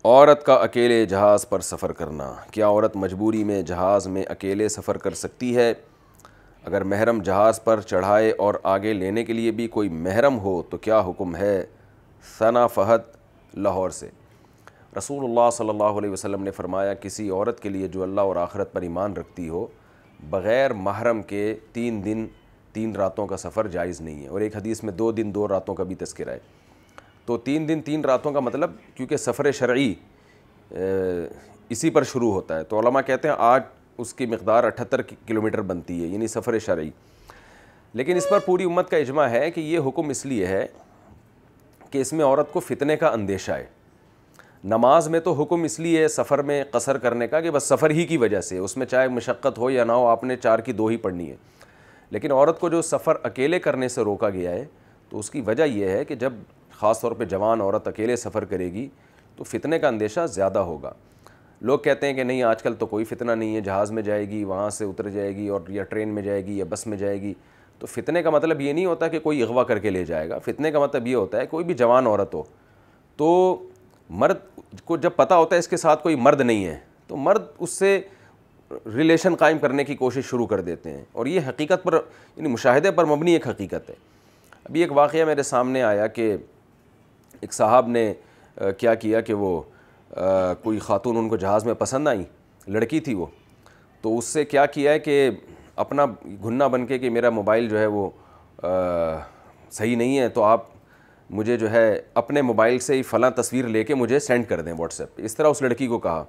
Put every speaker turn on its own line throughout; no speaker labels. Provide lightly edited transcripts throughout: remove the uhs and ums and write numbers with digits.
عورت کا اکیلے جہاز پر سفر کرنا، کیا عورت مجبوری میں جہاز میں اکیلے سفر کر سکتی ہے؟ اگر محرم جہاز پر چڑھائے اور آگے لینے کے لیے بھی کوئی محرم ہو تو کیا حکم ہے؟ ثنا فہد لاہور سے۔ رسول اللہ صلی اللہ علیہ وسلم نے فرمایا، کسی عورت کے لیے جو اللہ اور آخرت پر ایمان رکھتی ہو، بغیر محرم کے 3 دن 3 راتوں کا سفر جائز نہیں ہے، اور ایک حدیث میں 2 دن 2 راتوں کا بھی تذکرہ ہے۔ تو 3 دن 3 راتوں کا مطلب، کیونکہ سفر شرعی اسی پر شروع ہوتا ہے، تو علماء کہتے ہیں آج اس کی مقدار 78 کلومیٹر بنتی ہے، یعنی سفر شرعی۔ لیکن اس پر پوری امت کا اجماع ہے کہ یہ حکم اس لیے ہے کہ اس میں عورت کو فتنے کا اندیشہ ہے۔ نماز میں تو حکم اس لیے سفر میں قصر کرنے کا کہ بس سفر ہی کی وجہ سے، اس میں چاہے مشقت ہو یا نہ ہو، آپ نے 4 کی 2 ہی پڑھنی ہے۔ لیکن عورت کو جو سفر اکیلے کرنے سے روکا گیا ہے، تو اس کی وجہ یہ ہے کہ جب خاص طور پہ جوان عورت اکیلے سفر کرے گی تو فتنے کا اندیشہ زیادہ ہوگا۔ لوگ کہتے ہیں کہ نہیں، آج کل تو کوئی فتنہ نہیں ہے، جہاز میں جائے گی، وہاں سے اتر جائے گی، اور یا ٹرین میں جائے گی یا بس میں جائے گی۔ تو فتنے کا مطلب یہ نہیں ہوتا کہ کوئی اغوا کر کے لے جائے گا، فتنے کا مطلب یہ ہوتا ہے کوئی بھی جوان عورت ہو، تو مرد کو جب پتہ ہوتا ہے اس کے ساتھ کوئی مرد نہیں ہے، تو مرد اس سے ریلیشن قائم کرنے کی کوشش شروع کر دیتے ہیں، اور یہ حقیقت پر، یعنی مشاہدے پر مبنی ایک حقیقت ہے۔ ابھی ایک واقعہ میرے سامنے آیا کہ ایک صاحب نے کیا کیا کہ وہ کوئی خاتون ان کو جہاز میں پسند آئی، لڑکی تھی وہ، تو اس سے کیا کیا ہے کہ اپنا گھننا بن کے کہ میرا موبائل جو ہے وہ صحیح نہیں ہے، تو آپ مجھے جو ہے اپنے موبائل سے ہی فلاں تصویر لے کے مجھے سینڈ کر دیں واٹس ایپ پہ، اس طرح اس لڑکی کو کہا۔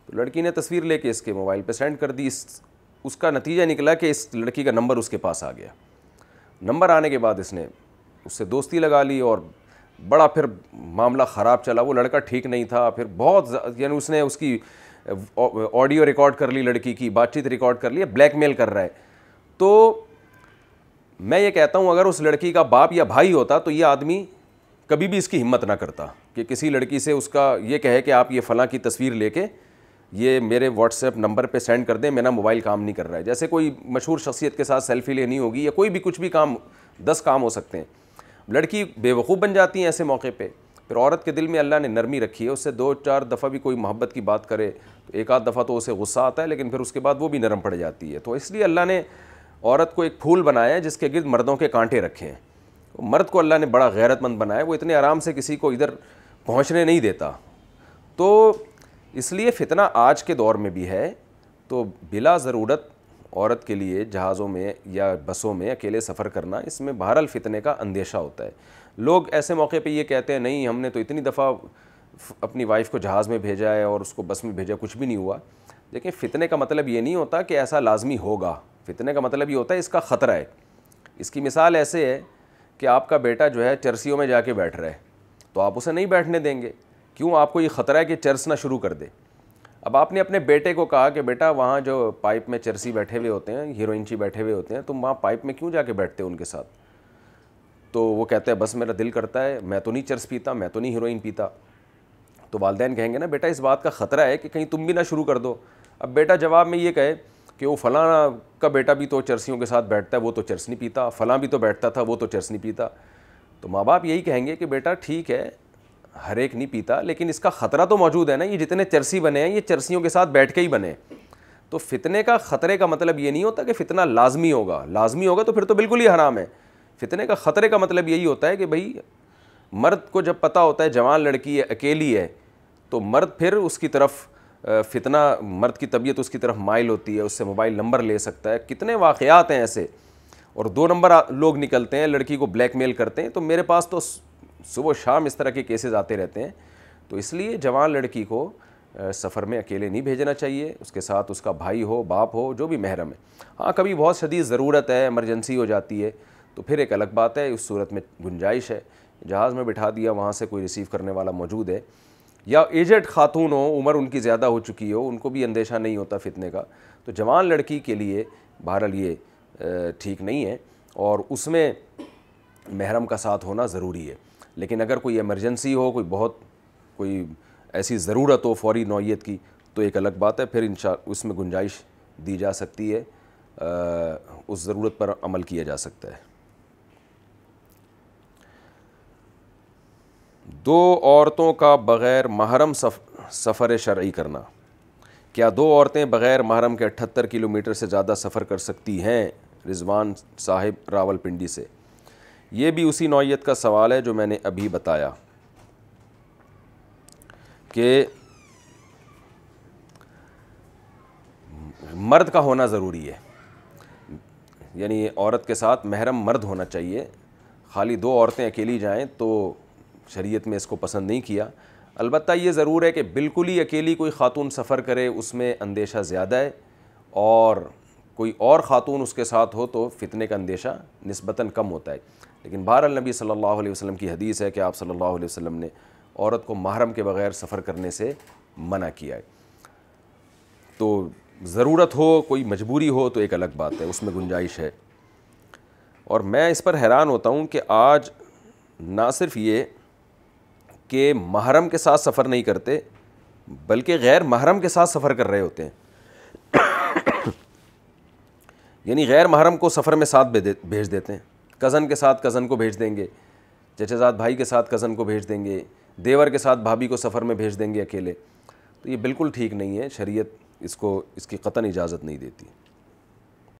تو لڑکی نے تصویر لے کے اس کے موبائل پہ سینڈ کر دی۔ اس کا نتیجہ نکلا کہ اس لڑکی کا نمبر اس کے پاس آ گیا۔ نمبر آنے کے بعد اس نے اس سے دوستی لگا لی، اور بڑا پھر معاملہ خراب چلا۔ وہ لڑکا ٹھیک نہیں تھا، پھر بہت یعنی اس نے اس کی آڈیو ریکارڈ کر لی، لڑکی کی بات چیت ریکارڈ کر لی، بلیک میل کر رہا ہے۔ تو میں یہ کہتا ہوں اگر اس لڑکی کا باپ یا بھائی ہوتا تو یہ آدمی کبھی بھی اس کی ہمت نہ کرتا کہ کسی لڑکی سے اس کا یہ کہے کہ آپ یہ فلاں کی تصویر لے کے یہ میرے واٹس ایپ نمبر پہ سینڈ کر دیں، میرا موبائل کام نہیں کر رہا ہے۔ جیسے کوئی مشہور شخصیت کے ساتھ سیلفی لینی ہوگی یا کوئی بھی کچھ بھی کام، 10 کام ہو سکتے ہیں، لڑکی بے وقوف بن جاتی ہیں ایسے موقع پہ۔ پھر عورت کے دل میں اللہ نے نرمی رکھی ہے، اس سے 2-4 دفعہ بھی کوئی محبت کی بات کرے تو 1 آدھ دفعہ تو اسے غصہ آتا ہے، لیکن پھر اس کے بعد وہ بھی نرم پڑ جاتی ہے۔ تو اس لیے اللہ نے عورت کو ایک پھول بنایا ہے جس کے گرد مردوں کے کانٹے رکھے ہیں۔ مرد کو اللہ نے بڑا غیرت مند بنایا ہے، وہ اتنے آرام سے کسی کو ادھر پہنچنے نہیں دیتا۔ تو اس لیے فتنہ آج کے دور میں بھی ہے، تو بلا ضرورت عورت کے لیے جہازوں میں یا بسوں میں اکیلے سفر کرنا، اس میں بہرحال فتنے کا اندیشہ ہوتا ہے۔ لوگ ایسے موقع پہ یہ کہتے ہیں نہیں، ہم نے تو اتنی دفعہ اپنی وائف کو جہاز میں بھیجا ہے اور اس کو بس میں بھیجا، کچھ بھی نہیں ہوا۔ لیکن فتنے کا مطلب یہ نہیں ہوتا کہ ایسا لازمی ہوگا، فتنے کا مطلب یہ ہوتا ہے اس کا خطرہ ہے۔ اس کی مثال ایسے ہے کہ آپ کا بیٹا جو ہے چرسیوں میں جا کے بیٹھ رہا ہے، تو آپ اسے نہیں بیٹھنے دیں گے، کیوں؟ آپ کو یہ خطرہ ہے کہ چرس نہ شروع کر دے۔ اب آپ نے اپنے بیٹے کو کہا کہ بیٹا وہاں جو پائپ میں چرسی بیٹھے ہوئے ہوتے ہیں، ہیروئنچی بیٹھے ہوئے ہوتے ہیں، تم وہاں پائپ میں کیوں جا کے بیٹھتے ہو ان کے ساتھ؟ تو وہ کہتا ہے بس میرا دل کرتا ہے، میں تو نہیں چرس پیتا، میں تو نہیں ہیروئن پیتا۔ تو والدین کہیں گے نا بیٹا اس بات کا خطرہ ہے کہ کہیں تم بھی نہ شروع کر دو۔ اب بیٹا جواب میں یہ کہے کہ وہ فلاں کا بیٹا بھی تو چرسیوں کے ساتھ بیٹھتا ہے، وہ تو چرس نہیں پیتا، فلاں بھی تو بیٹھتا تھا، وہ تو چرس نہیں پیتا۔ تو ماں باپ یہی کہیں گے کہ بیٹا ٹھیک ہے، ہر ایک نہیں پیتا، لیکن اس کا خطرہ تو موجود ہے نا، یہ جتنے چرسی بنے ہیں یہ چرسیوں کے ساتھ بیٹھ کے ہی بنے۔ تو فتنے کا خطرے کا مطلب یہ نہیں ہوتا کہ فتنہ لازمی ہوگا، لازمی ہوگا تو پھر تو بالکل ہی حرام ہے۔ فتنے کا خطرے کا مطلب یہی ہوتا ہے کہ بھئی مرد کو جب پتہ ہوتا ہے جوان لڑکی ہے، اکیلی ہے، تو مرد پھر اس کی طرف فتنہ، مرد کی طبیعت اس کی طرف مائل ہوتی ہے، اس سے موبائل نمبر لے سکتا ہے۔ کتنے واقعات ہیں ایسے، اور 2 نمبر لوگ نکلتے ہیں، لڑکی کو بلیک میل کرتے ہیں۔ تو میرے پاس تو صبح شام اس طرح کے کیسز آتے رہتے ہیں۔ تو اس لیے جوان لڑکی کو سفر میں اکیلے نہیں بھیجنا چاہیے، اس کے ساتھ اس کا بھائی ہو، باپ ہو، جو بھی محرم ہے۔ ہاں کبھی بہت شدید ضرورت ہے، ایمرجنسی ہو جاتی ہے، تو پھر ایک الگ بات ہے، اس صورت میں گنجائش ہے، جہاز میں بٹھا دیا، وہاں سے کوئی ریسیو کرنے والا موجود ہے، یا ایجڈ خاتون ہو، عمر ان کی زیادہ ہو چکی ہو، ان کو بھی اندیشہ نہیں ہوتا فتنے کا۔ تو جوان لڑکی کے لیے بہرحال یہ ٹھیک نہیں ہے، اور اس میں محرم کا ساتھ ہونا ضروری ہے۔ لیکن اگر کوئی ایمرجنسی ہو، کوئی ایسی ضرورت ہو فوری نوعیت کی، تو ایک الگ بات ہے، پھر اس میں گنجائش دی جا سکتی ہے، اس ضرورت پر عمل کیا جا سکتا ہے۔ دو عورتوں کا بغیر محرم سفر شرعی کرنا، کیا دو عورتیں بغیر محرم کے 78 کلومیٹر سے زیادہ سفر کر سکتی ہیں؟ رضوان صاحب راول پنڈی سے۔ یہ بھی اسی نوعیت کا سوال ہے جو میں نے ابھی بتایا کہ مرد کا ہونا ضروری ہے، یعنی عورت کے ساتھ محرم مرد ہونا چاہیے۔ خالی دو عورتیں اکیلی جائیں تو شریعت میں اس کو پسند نہیں کیا۔ البتہ یہ ضرور ہے کہ بالکل ہی اکیلی کوئی خاتون سفر کرے اس میں اندیشہ زیادہ ہے، اور کوئی اور خاتون اس کے ساتھ ہو تو فتنے کا اندیشہ نسبتاً کم ہوتا ہے۔ لیکن بہرحال نبی صلی اللہ علیہ وسلم کی حدیث ہے کہ آپ صلی اللہ علیہ وسلم نے عورت کو محرم کے بغیر سفر کرنے سے منع کیا ہے۔ تو ضرورت ہو، کوئی مجبوری ہو تو ایک الگ بات ہے، اس میں گنجائش ہے۔ اور میں اس پر حیران ہوتا ہوں کہ آج نہ صرف یہ کہ محرم کے ساتھ سفر نہیں کرتے بلکہ غیر محرم کے ساتھ سفر کر رہے ہوتے ہیں، یعنی غیر محرم کو سفر میں ساتھ بھیج دیتے ہیں۔ کزن کے ساتھ کزن کو بھیج دیں گے، چچا زاد بھائی کے ساتھ کزن کو بھیج دیں گے، دیور کے ساتھ بھابھی کو سفر میں بھیج دیں گے اکیلے۔ تو یہ بالکل ٹھیک نہیں ہے، شریعت اس کی قطعاً اجازت نہیں دیتی۔